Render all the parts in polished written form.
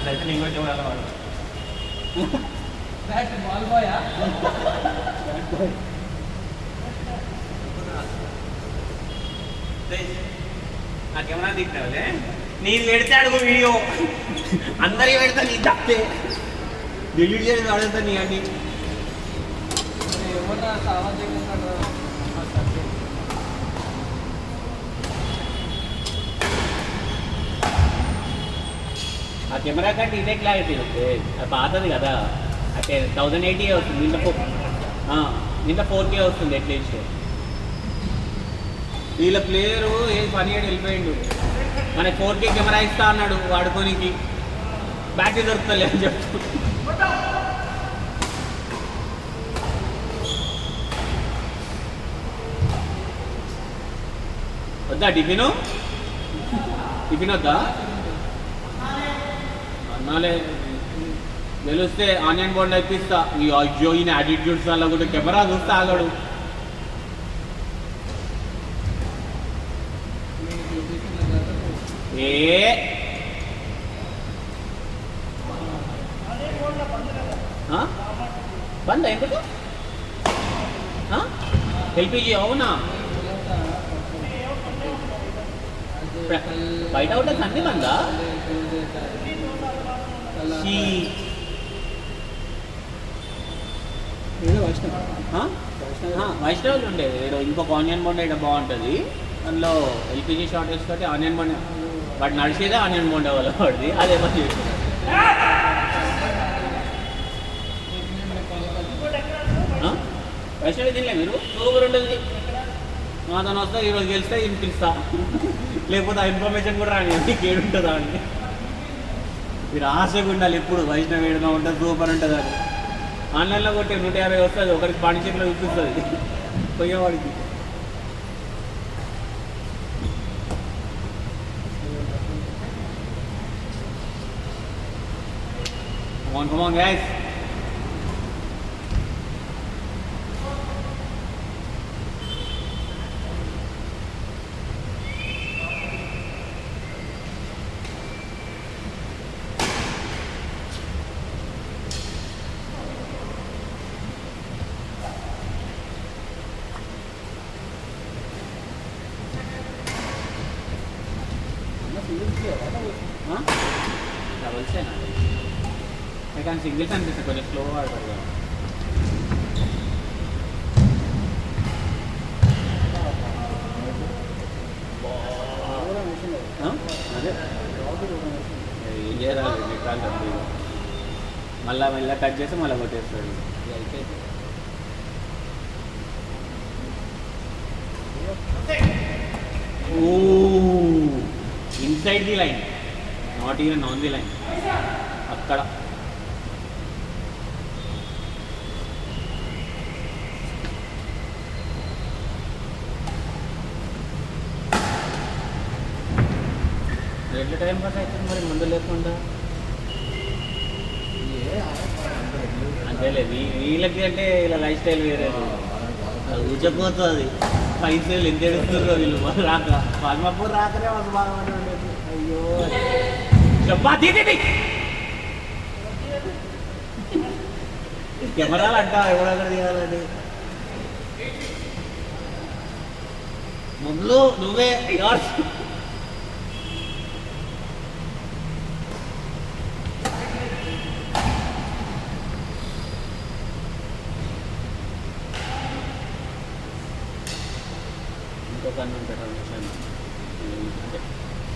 అట్లయితే నేను కూడా కెమెరా వాడు బాల్ బాయ్ ఆ కెమెరా దిగుతావులే నీది పెడితే అడుగు వీడియో అందరికి పెడతా నీ తప్పే డిలీట్ చేసి అడుగుతా నీ అన్ని ఏమన్నా సామాజిక ఆ కెమెరా కంటే ఇదే క్లారిటీ వస్తుంది అది పాతది కదా అంటే 1080 వస్తుంది నిన్న 4K వస్తుంది అట్లీస్ట్ వీళ్ళ ప్లేయరు ఏది పని ఏడు వెళ్ళిపోయిండు మనకి 4K కెమెరా ఇస్తా అన్నాడు వాడుకోనికి బ్యాటరీ దొరుకుతలే అని చెప్తూ వద్దా టిఫిన్ వద్దా అన్నాలే గెలిస్తే ఆనియన్ బోండా ఇప్పిస్తా ఈ అయ్యో ఈయన యాటిట్యూడ్స్ వల్ల కూడా కెమెరా చూస్తే ఆగాడు బంద ఎందుకు ఎల్పిజి అవునా బయట అవుట్లెట్స్ అన్ని బందా వైష్ణవ్ ఉండేది ఇంకొక ఆనియన్ బోండా ఇక్కడ బాగుంటుంది అందులో ఎల్పిజి షార్టేజ్ తోటి ఆనియన్ బోండా వాడు నడిచేదే ఆనియన్ బోండా వల్ల వాడిది అదే పని వైష్ణవి తినలే మీరు సూపర్ ఉంటుంది మాతో వస్తే ఈరోజు గెలిస్తే వినిపిస్తా లేకపోతే ఆ ఇన్ఫర్మేషన్ కూడా రాని మీకు ఏడుంటుందా అని మీరు ఆశగా ఉండాలి ఎప్పుడు వైష్ణవి ఏడుగా ఉంటుంది సూపర్ ఉంటుంది అది ఆన్లైన్లో కొట్టి 150 వస్తుంది ఒకరికి పాండిచేతిలో చూపిస్తుంది పోయేవాడికి come on guys డబుల్సేనా కానీ సింగిల్స్ అనిపిస్తుంది కొంచెం స్లోగా ఆడతారు అదే ఏం చేయాలి నెట్టాలి డబ్బు మళ్ళీ కట్ చేసి మళ్ళీ కొట్టేస్తాడు inside the line not even on the line అక్కడ ఎట్లా టైం పాస్ అవుతుంది మరి ముందు లేకుండా అంతేలే వీళ్ళకి అంటే ఇలా లైఫ్ స్టైల్ వేరే అది ఊచపోతుంది పైసలు ఎంత ఎడుతుందో వీళ్ళు రాక పల్మపూర్ రాకనే మాకు బాగా ఉండేది అయ్యో చపాతీ కెమెరాలు అంటా ఎవడక్కడ తీయాలని ముందు నువ్వే ఇంకొక అన్నం పెట్టాలి అంటే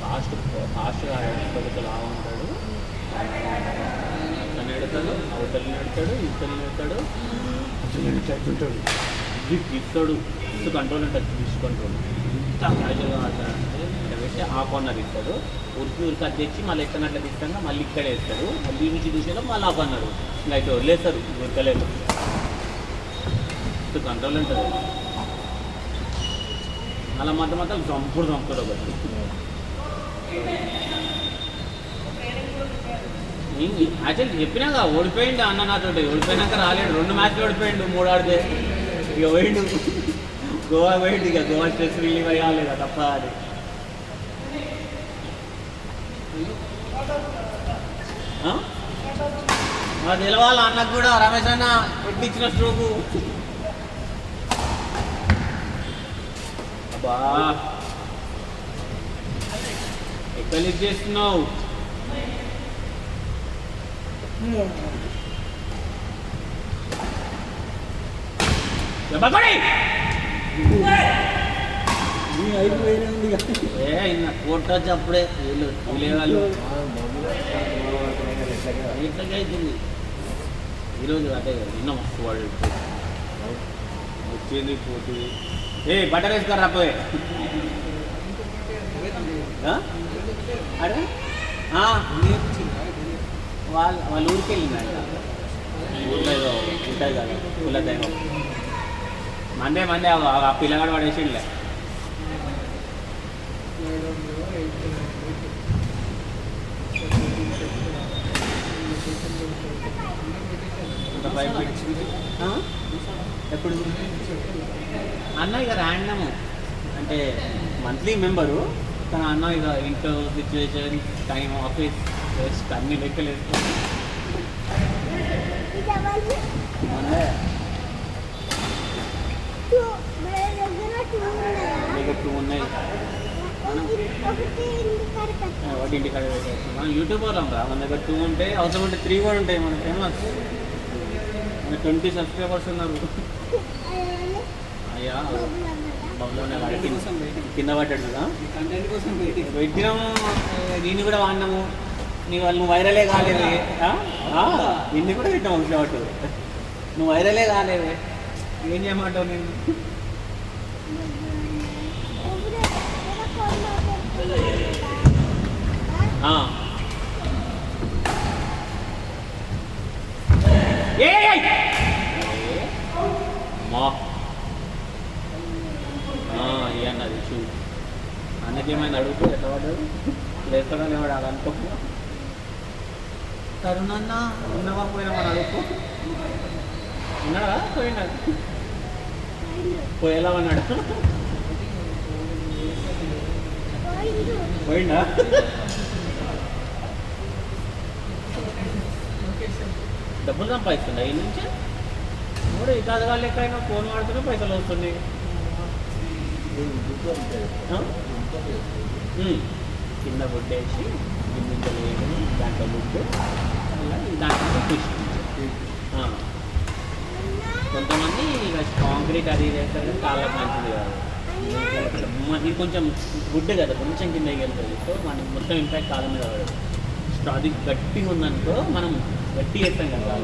ఫాస్ట్గా కొద్దిగా లాగా ఉంటాడు అతను ఎడతాడు అవతలని ఎడతాడు ఇవతలని ఎడతాడు అసలు ఎడుతుంటాడు ఇస్తాడు కంట్రోల్ ఉంటుంది ఫిష్ కంట్రోల్ ఇంత క్యాజువల్గా ఆడతాడంటే పెట్టి ఆ కార్నర్ ఇస్తాడు ఉరికి అది తెచ్చి మళ్ళీ ఎక్కనట్ల తీస్తాగా మళ్ళీ ఇక్కడ వేస్తాడు మళ్ళీ నుంచి చూసేలో మళ్ళీ ఆ కార్నర్ ఇంకా అయితే వదిలేస్తారు ఉరకలేదు కంట్రోల్ ఉంటుంది అలా మధ్య చంపుడు ఒకటి యాక్చువల్లీ చెప్పినాక ఓడిపోయిండు అన్న నాతో ఓడిపోయినాక రాలేడు 2 మ్యాచ్లు ఓడిపోయిండు 3 ఆడితే ఇక పోయిండు గోవా పోయిండు ఇక గోవా స్ట్రెస్ రిలీవ్ అయ్యాలి ఇక తప్ప అది అది తెలవాలి అన్నకు కూడా. రమేష్ అన్న ఎట్టిచ్చిన స్ట్రోకు. అబ్బా ఎక్కడ లిఫ్ట్ చేస్తున్నావు? కొట్టచ్చు అప్పుడే వీళ్ళు వీళ్ళేవాళ్ళు ఎట్లకి అవుతుంది ఈరోజు. అదే నిన్న మస్తు వాడు వచ్చింది పోతుంది. బట్టర్ వేసుకోరా పోయి. అరే వాళ్ళ ఊరికి వెళ్ళిందంట. ఊళ్ళో ఏదో ఉంటుంది కదా కుల దైవం. మందే ఆ పిల్లగాడు పడేసిండే. ఎప్పుడు అన్న ఇక ర్యాండము అంటే మంత్లీ మెంబరు, కానీ అన్న ఇక ఇంట్లో సిచ్యువేషన్, టైం, ఆఫీస్, రెస్ట్ అన్ని లెక్కలేదు. టూ ఉన్నాయి. ఒకటి ఇంటికాడ పెట్టేస్తాం. మనం యూట్యూబర్ రా, మన దగ్గర 2 ఉంటే అవసరం ఉంటే 3 కూడా ఉంటాయి. మన ఫేమస్ 20 సబ్స్క్రైబర్స్ ఉన్నారు. అయ్యా కింద పట్టాడు కదా పెట్టినాము. దీన్ని కూడా వాడినాము. నువ్వు వైరలే కాలేవే. నిన్ను కూడా పెట్టాము షార్ట్. నువ్వు వైరలే కాలేవే. ఏం చేయమంటావు నేను? అన్నది చూ అన్నకేమైనా అడుగుతూ ఎట్లా పడ్డాడు లేస్తాడా లేవాడు అది అనుకో. తరుణన్న ఉన్నవా పోయినా మన అడుక్కో. ఉన్నాడా పోయినా పోయేలా అన్నాడు. పోయిందా? డబ్బులు సంపాదిస్తుందా ఈ నుంచి? మూడు ఈ కాదు వాళ్ళు ఎక్కడైనా ఫోన్ వాడుతున్నా పైసలు వస్తున్నాయి. కింద బుడ్డేసి గింజలు వేసి దాంట్లో బుడ్డు దాంట్లో ఫిష్. కొంతమంది ఇక కాంక్రీట్ అది చేస్తారు, కాళ్ళకి మంచిది కాదు. ఇది కొంచెం గుడ్డు కదా, కొంచెం కిందకి వెళ్తుంది. సో మనకి మొత్తం ఇంపాక్ట్ కాళ్ళ మీద పడదు. అది గట్టిగా ఉందనుకో, మనం గట్టి చేస్తాం కదా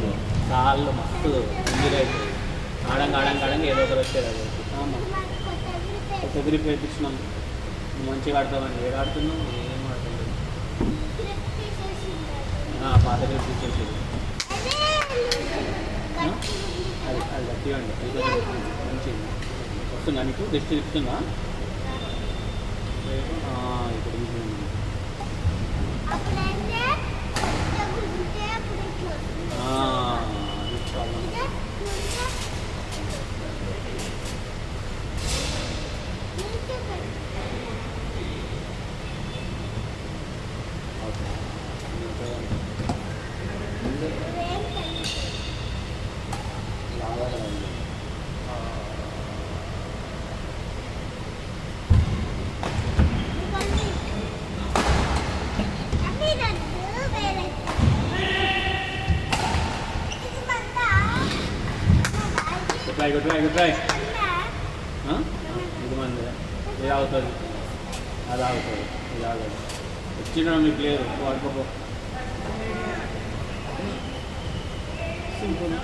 కాళ్ళు మస్తు ఇంజరీ అవుతుంది. ఆడంగా ఏదో ఒకరు వచ్చేది. అది కొద్దిరి పేపించినాం. మంచిగా ఆడతామని ఏడు ఆడుతున్నాం, ఏం ఆడుతున్నాం. పాత గ్రిప్ ఇచ్చేసేది అది గట్టిగా అండి. మంచిది వస్తుందా నీకు? జస్ట్ చెప్తున్నా ఇప్పుడు గుడ్ ట్రై. ఇది మంది ఇది అవుతుంది, అది ఆగుతుంది, ఇది ఆగదు. వచ్చిన మీకు లేదు వాడుకోపో. సింపుల్.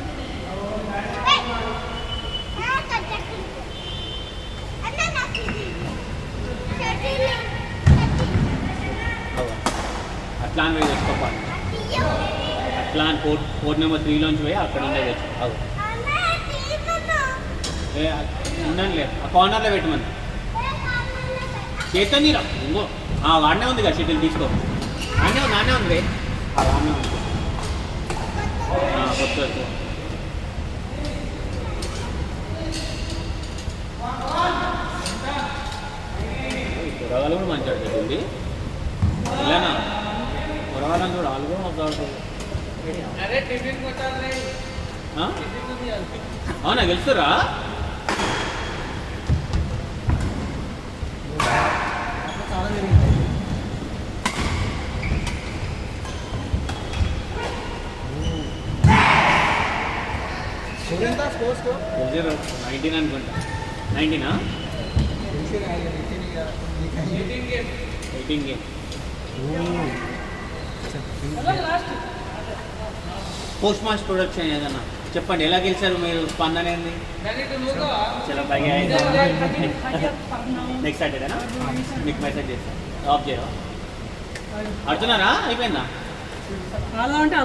అట్లా అని పోయి తెచ్చుకోపాలి. అట్లా అని 4 నెంబర్ 3లోంచి పోయి అక్కడ ఉండే తెచ్చుకో. ఉండండి ఆ కార్నర్లో పెట్టమని చేత నీరా ఇంకో వాడినే ఉంది కదా షటిల్ తీసుకో. నానే ఉంది వాడినే ఉంది కొత్త. కూరగాయలు కూడా మంచిగా ఆడుతుంది. ఇలానా కూరగాయలను కూడా వాళ్ళు కూడా మంచిగా ఆడుతుంది. ఆ? అవునా గెలుస్తురా చాలా జరిగింది. ఎంత స్కోర్ స్కోర్ 19 అనుకుంటా 19 18 గేమ్ పోస్ట్ మాస్ ప్రొడక్షన్ ఏదన్నా చెప్పండి ఎలా గెలిచారు మీరు స్పందన ఏంది చలో పైగా నెక్స్ట్ సాటర్డేనా మీకు మెసేజ్ చేస్తాను ఆఫ్ చేయరా ఆడుతున్నారా అయిపోయిందా అలా అంటే